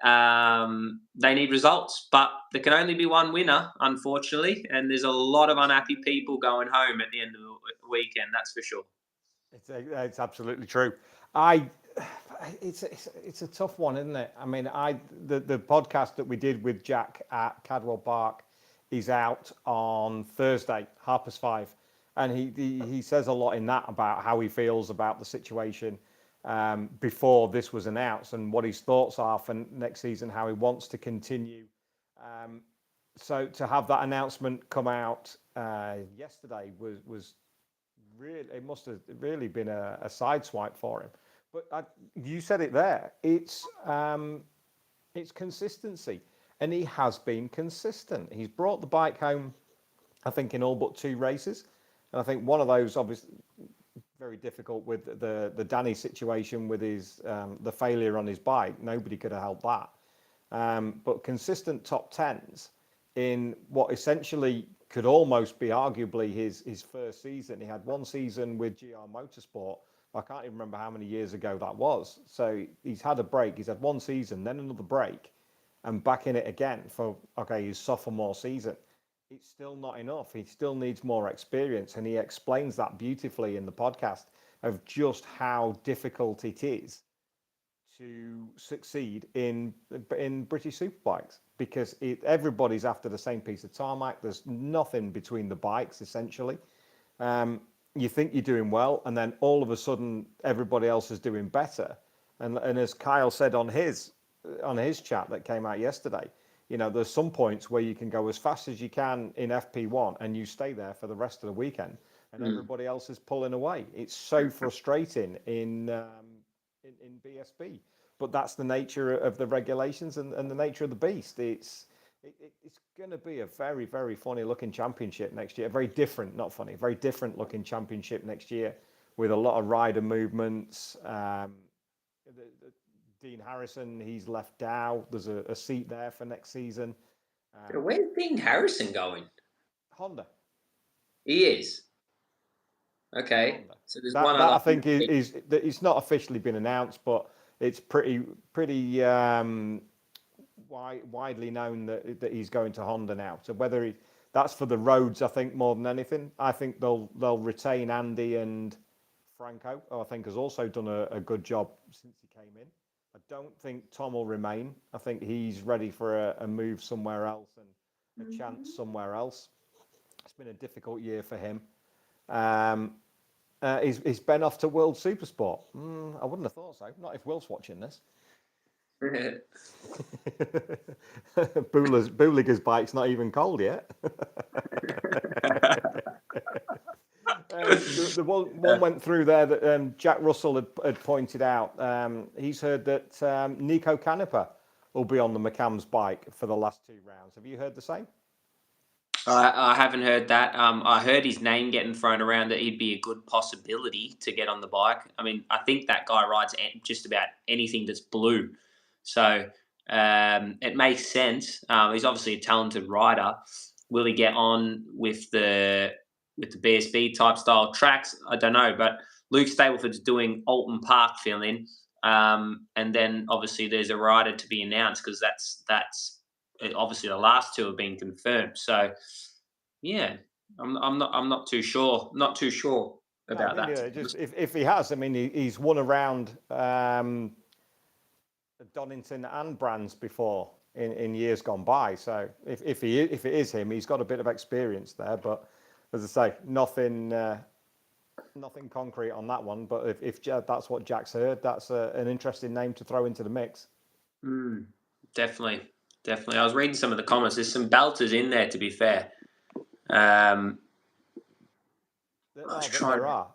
They need results, but there can only be one winner, unfortunately, and there's a lot of unhappy people going home at the end of the weekend, that's for sure. It's absolutely true. It's a tough one, isn't it? I mean, the podcast that we did with Jack at Cadwell Park is out on Thursday, 5:30, and he says a lot in that about how he feels about the situation before this was announced and what his thoughts are for next season, how he wants to continue. So to have that announcement come out yesterday was really, it must have really been a sideswipe for him. But you said it there. It's consistency, and he has been consistent. He's brought the bike home, I think, in all but 2 races, and I think one of those obviously very difficult with the Danny situation with his the failure on his bike. Nobody could have helped that. But consistent top 10s in what essentially could almost be arguably his first season. He had one season with GR Motorsport. I can't even remember how many years ago that was. So he's had a break. He's had one season, then another break, and back in it again for his sophomore season. It's still not enough. He still needs more experience, and he explains that beautifully in the podcast of just how difficult it is to succeed in British Superbikes, because everybody's after the same piece of tarmac. There's nothing between the bikes, essentially. You think you're doing well, and then all of a sudden everybody else is doing better. And as Kyle said on his chat that came out yesterday, there's some points where you can go as fast as you can in FP1 and you stay there for the rest of the weekend, and everybody else is pulling away. It's so frustrating in BSB, but that's the nature of the regulations and the nature of the beast. It's going to be a very, very funny looking championship next year. Very different, not funny, very different looking championship next year with a lot of rider movements. Dean Harrison, he's left Dow. There's a seat there for next season. Where's Dean Harrison going? Honda. He is. Okay. Honda. So there's one that other. I think it's not officially been announced, but it's pretty widely known that he's going to Honda now. So whether that's for the roads, I think more than anything, I think they'll retain Andy and Franco, who I think has also done a good job since he came in. I don't think Tom will remain. I think he's ready for a move somewhere else and a chance somewhere else. It's been a difficult year for him. He's been off to World Supersport. I wouldn't have thought so. Not if Will's watching this. Booliger's bike's not even cold yet. The one went through there that Jack Russell had pointed out. He's heard that Nico Canepa will be on the McCann's bike for the last 2 rounds. Have you heard the same? I haven't heard that. I heard his name getting thrown around that he'd be a good possibility to get on the bike. I mean, I think that guy rides just about anything that's blue. So it makes sense. He's obviously a talented rider. Will he get on with the BSB type style tracks? I don't know. But Luke Stableford's doing Alton Park filling. And then obviously there's a rider to be announced because that's obviously the last 2 have been confirmed. So yeah, I'm not too sure. Not too sure about that. Yeah, just if he has, I mean, he's won around Donington and Brands before in years gone by. So if it is him, he's got a bit of experience there. But as I say, nothing concrete on that one. But if that's what Jack's heard, that's an interesting name to throw into the mix. Definitely. I was reading some of the comments. There's some belters in there, to be fair. There are.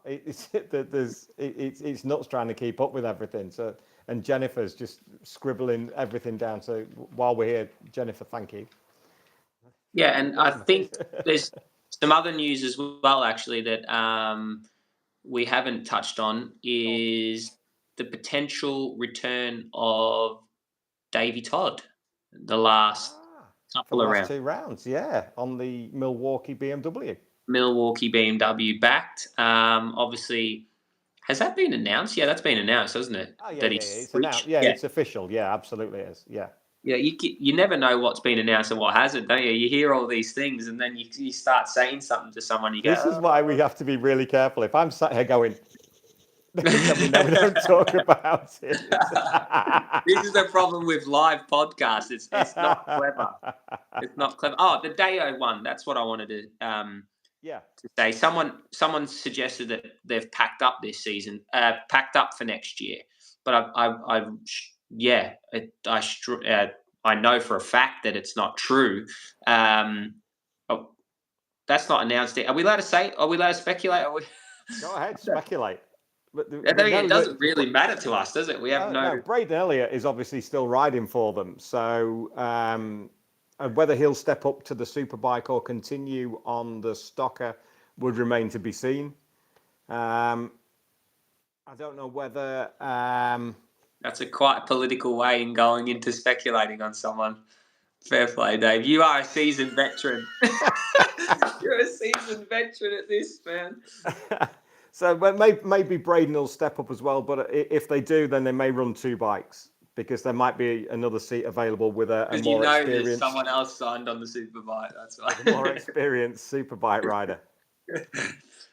It's nuts trying to keep up with everything. So, and Jennifer's just scribbling everything down. So while we're here, Jennifer, thank you. Yeah, and I think there's some other news as well, actually, that we haven't touched on is the potential return of Davey Todd. The last couple of rounds. 2 rounds, yeah, on the Milwaukee BMW. Milwaukee BMW backed. Obviously, has that been announced? Yeah, that's been announced, hasn't it? Oh, yeah, it's announced. Yeah, it's official. Yeah, absolutely is. Yeah. Yeah, you never know what's been announced and what hasn't, don't you? You hear all these things, and then you start saying something to someone. You go, "This is why we have to be really careful." If I'm sat here going, we don't talk about it. This is the problem with live podcasts. It's not clever. It's not clever. Oh, the Deo one. That's what I wanted to to say. Someone suggested that they've packed up this season, packed up for next year. But I know for a fact that it's not true. That's not announced yet. Are we allowed to say? Are we allowed to speculate? Go ahead, speculate. But it doesn't really matter to us, does it? We have no. Braden Elliott is obviously still riding for them, so whether he'll step up to the superbike or continue on the stocker would remain to be seen. I don't know whether. That's a quite political way in going into speculating on someone. Fair play, Dave. You are a seasoned veteran. You're a seasoned veteran at this, man. So maybe Braden will step up as well, but if they do, then they may run 2 bikes because there might be another seat available with a more experienced. There's someone else signed on the superbike. That's right. A more experienced superbike rider.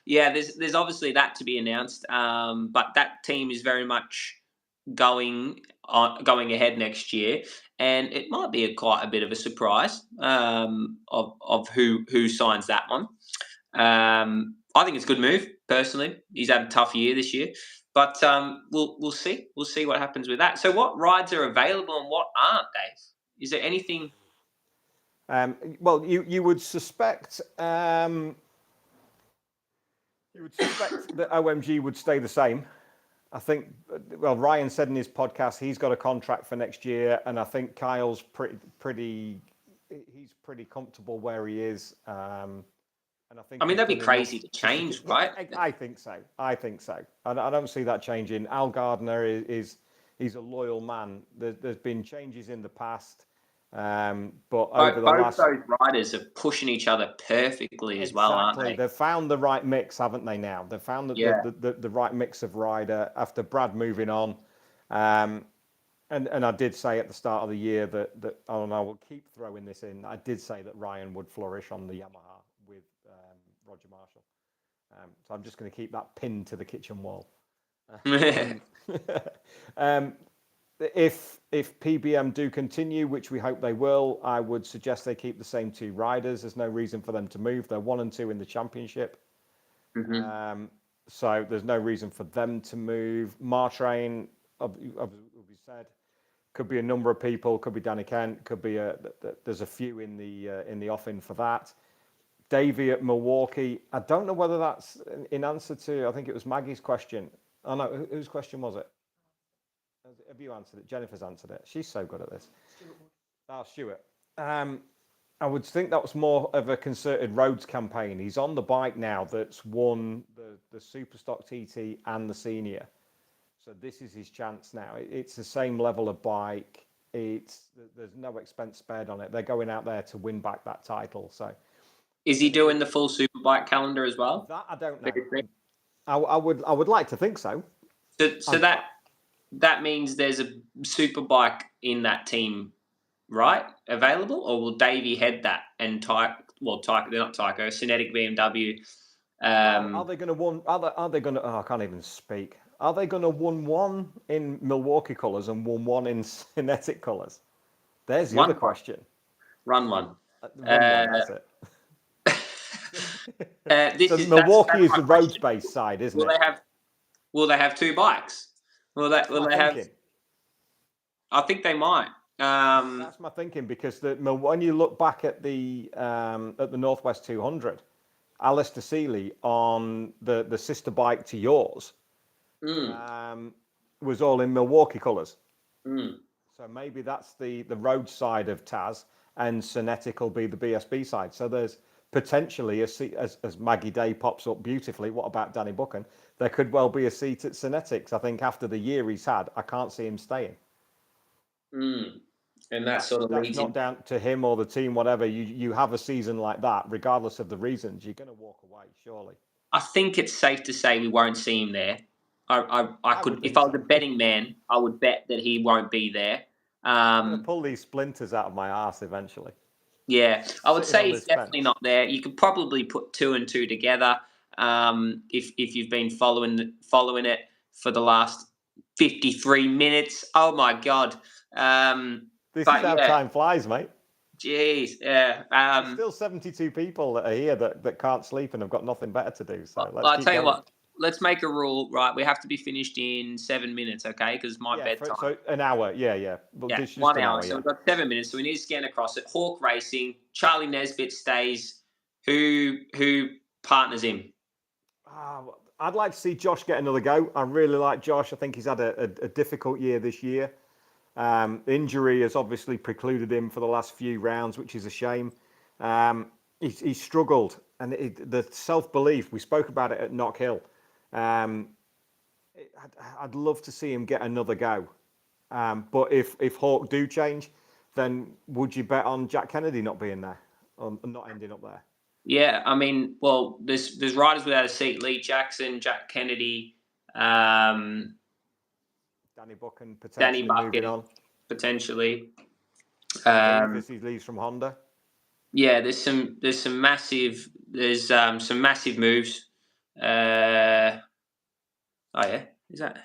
Yeah, there's obviously that to be announced, but that team is very much going ahead next year, and it might be quite a bit of a surprise of who signs that one. I think it's a good move, personally. He's had a tough year this year. But we'll see. We'll see what happens with that. So what rides are available and what aren't, Dave? Is there anything Well, you would suspect that OMG would stay the same. I think, well, Ryan said in his podcast he's got a contract for next year, and I think Kyle's pretty comfortable where he is. And I think that'd be crazy to change, right? I think so. I don't see that changing. Al Gardner he's a loyal man. There's been changes in the past, but over both those riders are pushing each other perfectly as well, aren't they? They've found the right mix, haven't they? Now they've found the right mix of rider after Brad moving on. And I did say at the start of the year that I will keep throwing this in. I did say that Ryan would flourish on the Yamaha with Roger Marshall. So I'm just going to keep that pinned to the kitchen wall. If PBM do continue, which we hope they will, I would suggest they keep the same two riders. There's no reason for them to move. They're 1 and 2 in the championship. Mm-hmm. So there's no reason for them to move. Martrain, as we said, could be a number of people. Could be Danny Kent. Could be there's a few in the offing for that. Davey at Milwaukee. I don't know whether that's in answer to. I think it was Maggie's question. Oh no, whose question was it? Have you answered it? Jennifer's answered it. She's so good at this. Stuart. I would think that was more of a concerted roads campaign. He's on the bike now that's won the Superstock TT and the Senior. So this is his chance now. It's the same level of bike. There's no expense spared on it. They're going out there to win back that title. So, is he doing the full Superbike calendar as well? That I don't know. I would like to think so. So that means there's a Superbike in that team, right? Available, or will Davey head that and Tyco? They're not Tyco. Cinetic BMW. Are they going to win? Are they going to? Oh, I can't even speak. Are they going to win one in Milwaukee colours and win one in Cinetic colours? There's the other question. Run one. That's it. Milwaukee is the roads-based side, isn't it? Will they have two bikes? Will they have? I think they might. That's my thinking, because when you look back at the Northwest 200, Alistair Seeley on the sister bike to yours was all in Milwaukee colours. So maybe that's the road side of Taz, and Cinetic will be the BSB side. So there's potentially as Maggie Day pops up beautifully. What about Danny Buchan? There could well be a seat at Cinetics. I think after the year he's had, I can't see him staying. And that's not down to him or the team, whatever. You have a season like that, regardless of the reasons, you're going to walk away, surely. I think it's safe to say we won't see him there. I could, if I was a betting man, I would bet that he won't be there. I'm going to pull these splinters out of my arse eventually. Yeah, I would say he's definitely not there. You could probably put 2 and 2 together if you've been following it for the last 53 minutes. Oh my God! This is how time flies, mate. Jeez, yeah. There's still 72 people that are here that can't sleep and have got nothing better to do. So I'll tell you what. Let's make a rule, right? We have to be finished in 7 minutes, okay? Because my bedtime. So an hour, yeah. Well, 1 hour. So we've got 7 minutes. So we need to scan across it. Hawk Racing, Charlie Nesbitt stays. Who partners him? I'd like to see Josh get another go. I really like Josh. I think he's had a difficult year this year. Injury has obviously precluded him for the last few rounds, which is a shame. He's struggled, and the self-belief, we spoke about it at Knock Hill. I'd love to see him get another go. But if Hawk do change, then would you bet on Jack Kennedy not being there, or not ending up there? Yeah, I mean, well, there's riders without a seat: Lee Jackson, Jack Kennedy, Danny Buchan potentially moving on. Potentially. If he leaves from Honda. Yeah, there's some massive moves.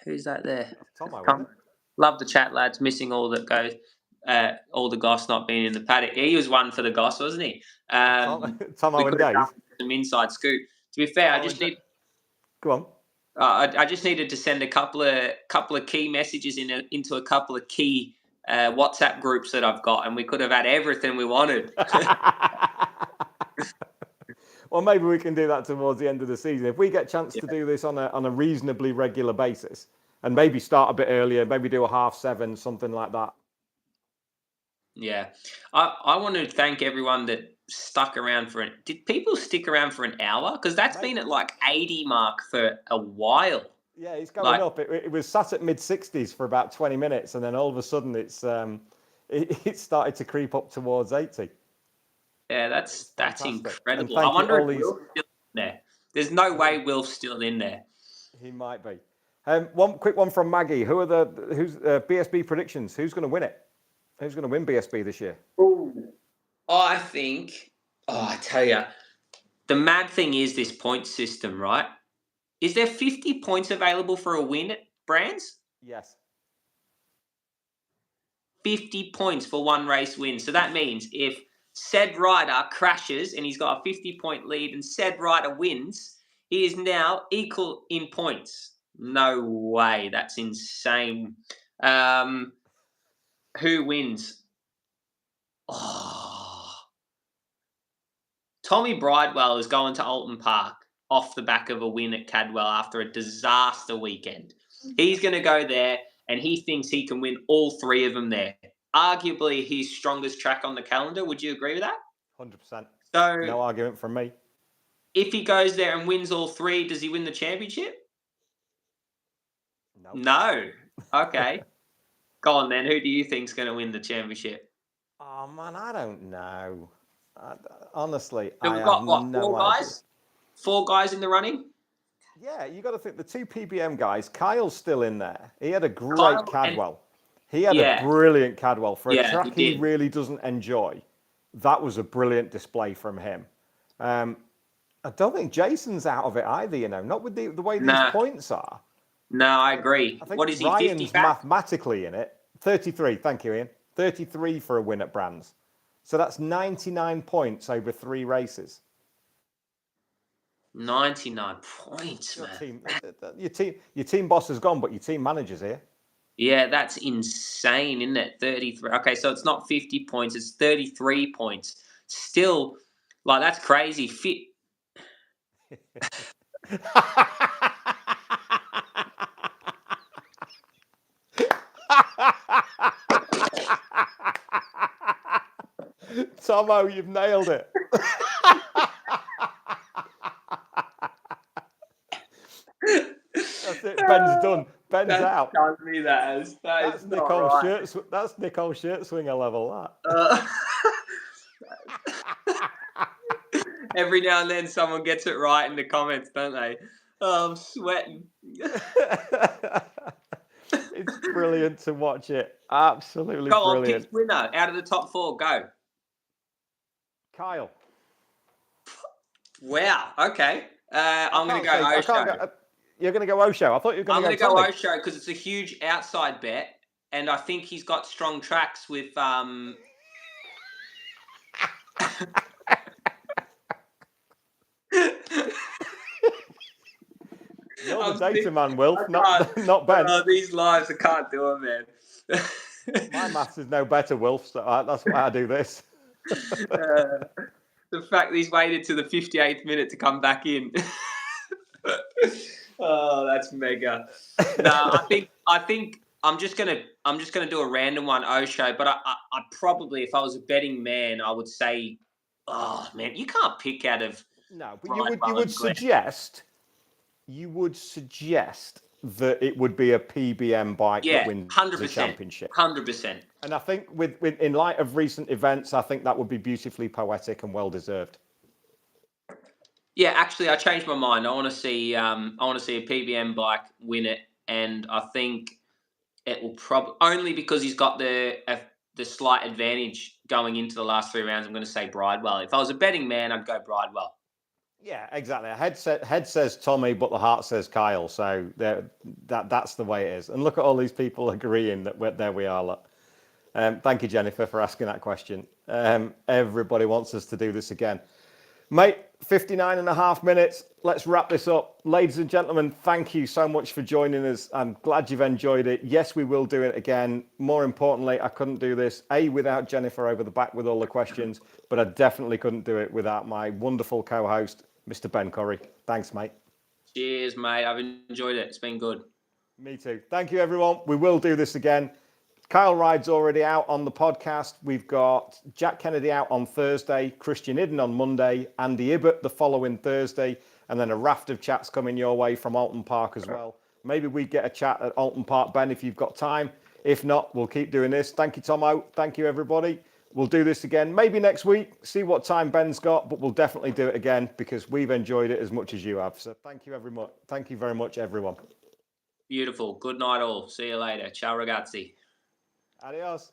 Who's that there? Tomo, love the chat, lads. Missing all that goes. All the Goss not being in the paddock. He was one for the Goss, wasn't he? Tomo and Dave. Some inside scoop. To be fair, Go on. I just needed to send a couple of key messages into a couple of key WhatsApp groups that I've got, and we could have had everything we wanted. Well, maybe we can do that towards the end of the season. If we get a chance to do this on a reasonably regular basis, and maybe start a bit earlier, maybe do a 7:30, something like that. Yeah. I want to thank everyone that stuck around for it. Did people stick around for an hour? Because that's been at like 80 mark for a while. Yeah, it's going up. It was sat at mid-60s for about 20 minutes, and then all of a sudden it started to creep up towards 80. Yeah, that's incredible. I wonder if Will's still in there. There's no way Will's still in there. He might be. One quick one from Maggie. Who's BSB predictions? Who's going to win it? Who's going to win BSB this year? Ooh, I tell you, the mad thing is this point system, right? Is there 50 points available for a win at Brands? Yes. 50 points for one race win. So that means if said rider crashes and he's got a 50-point lead and said rider wins, he is now equal in points. No way. That's insane. Who wins? Oh. Tommy Bridewell is going to Alton Park off the back of a win at Cadwell after a disaster weekend. He's going to go there and he thinks he can win all three of them there. Arguably his strongest track on the calendar. Would you agree with that? 100%. So no argument from me. If he goes there and wins all three, does he win the championship? No. Okay. Go on then. Who do you think's going to win the championship? Oh man, I don't know. Honestly, so we've got what, four guys? 4 guys in the running? Yeah, you got to think the 2 PBM guys. Kyle's still in there. He had a great Cadwell. He had a brilliant Cadwell for a track he really doesn't enjoy. That was a brilliant display from him. I don't think Jason's out of it either. You know, not with the way these points are. No, I agree. I think what is he? Ryan's 50 back? Mathematically in it. 33. Thank you, Ian. 33 for a win at Brands. So that's 99 points over 3 races. 99 points, man. Your team boss is gone, but your team manager's here. Yeah, that's insane, isn't it? 33. Okay, so it's not 50 points, it's 33 points. Still, like, that's crazy. Tomo, you've nailed it. That's it. Ben's done. Ben's out. That's Nicole right. That's Nicole Shirtswinger level. That. Every now and then, someone gets it right in the comments, don't they? Oh, I'm sweating. It's brilliant to watch it. Absolutely go on, brilliant. Pick winner out of the top 4. Go. Kyle. Wow. Okay. I'm going to go Osho. You're going to go Osho. I thought you were going to go. I'm going to go Osho because it's a huge outside bet, and I think he's got strong tracks with. You're the data man, Wilf, not Ben. These lives, I can't do them, man. My maths is no better, Wilf, so that's why I do this. The fact that he's waited to the 58th minute to come back in. Oh, that's mega. No, I think I'm just gonna do a random one, Osho. But I probably, if I was a betting man, I would say, oh man, you can't pick out of. No, but you would suggest that it would be a PBM bike that wins 100%, the championship. 100%. And I think with in light of recent events, I think that would be beautifully poetic and well deserved. Yeah, actually, I changed my mind. I want to see a PBM bike win it, and I think it will probably only because he's got the slight advantage going into the last 3 rounds. I'm going to say Bridewell. If I was a betting man, I'd go Bridewell. Yeah, exactly. Head says Tommy, but the heart says Kyle. So that's the way it is. And look at all these people agreeing that there we are. Look. Thank you, Jennifer, for asking that question. Everybody wants us to do this again. Mate, 59 and a half minutes. Let's wrap this up. Ladies and gentlemen, thank you so much for joining us. I'm glad you've enjoyed it. Yes, we will do it again. More importantly, I couldn't do this, without Jennifer over the back with all the questions, but I definitely couldn't do it without my wonderful co-host, Mr. Ben Curry. Thanks, mate. Cheers, mate. I've enjoyed it. It's been good. Me too. Thank you, everyone. We will do this again. Kyle Ride's already out on the podcast. We've got Jack Kennedy out on Thursday, Christian Idden on Monday, Andy Ibbott the following Thursday, and then a raft of chats coming your way from Alton Park as well. Maybe we get a chat at Alton Park, Ben, if you've got time. If not, we'll keep doing this. Thank you, Tomo. Thank you, everybody. We'll do this again, maybe next week, see what time Ben's got, but we'll definitely do it again because we've enjoyed it as much as you have. So thank you very much, everyone. Beautiful. Good night, all. See you later. Ciao, ragazzi. Adios.